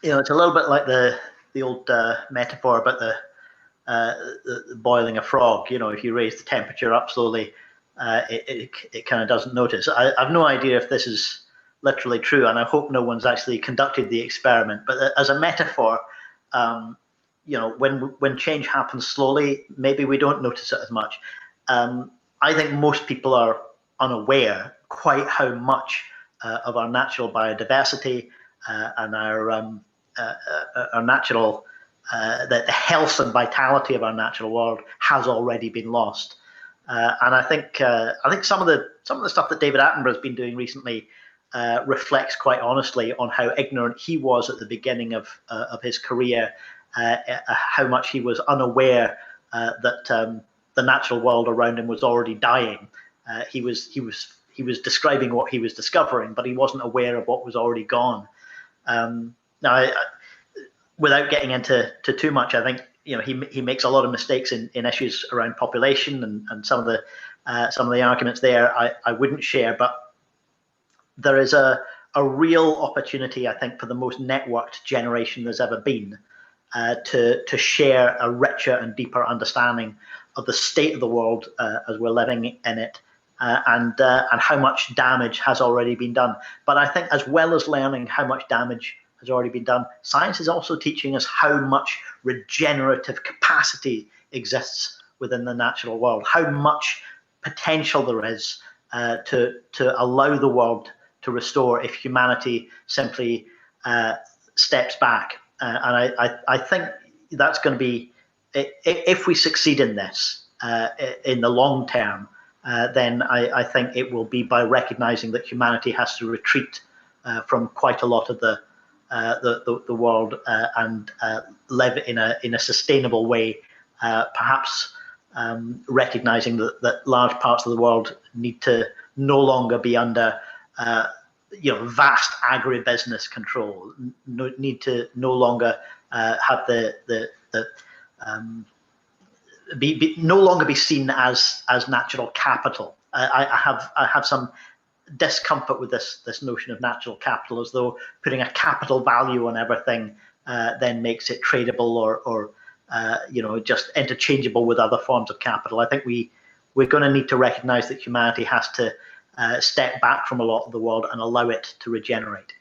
it's a little bit like the old metaphor about the boiling a frog. If you raise the temperature up slowly, it kind of doesn't notice. I've no idea if this is literally true, and I hope no one's actually conducted the experiment. But as a metaphor, when change happens slowly, maybe we don't notice it as much. I think most people are unaware quite how much of our natural biodiversity and our natural the health and vitality of our natural world has already been lost. And I think some of the stuff that David Attenborough has been doing recently reflects quite honestly on how ignorant he was at the beginning of his career, how much he was unaware that the natural world around him was already dying. He was describing what he was discovering, but he wasn't aware of what was already gone. Now, without getting into too much, I think he makes a lot of mistakes in issues around population and some of the arguments there I wouldn't share, but there is a real opportunity, I think, for the most networked generation there's ever been to share a richer and deeper understanding of the state of the world as we're living in it, and how much damage has already been done. But I think as well as learning how much damage has already been done, science is also teaching us how much regenerative capacity exists within the natural world, how much potential there is to allow the world to restore if humanity simply steps back. And I think that's going to be, if we succeed in this in the long term, then I think it will be by recognizing that humanity has to retreat from quite a lot of the world and live in a sustainable way, perhaps recognizing that large parts of the world need to no longer be under vast agribusiness control, need to no longer have no longer be seen as natural capital. I have some discomfort with this notion of natural capital, as though putting a capital value on everything then makes it tradable or just interchangeable with other forms of capital. I think we're going to need to recognize that humanity has to step back from a lot of the world and allow it to regenerate.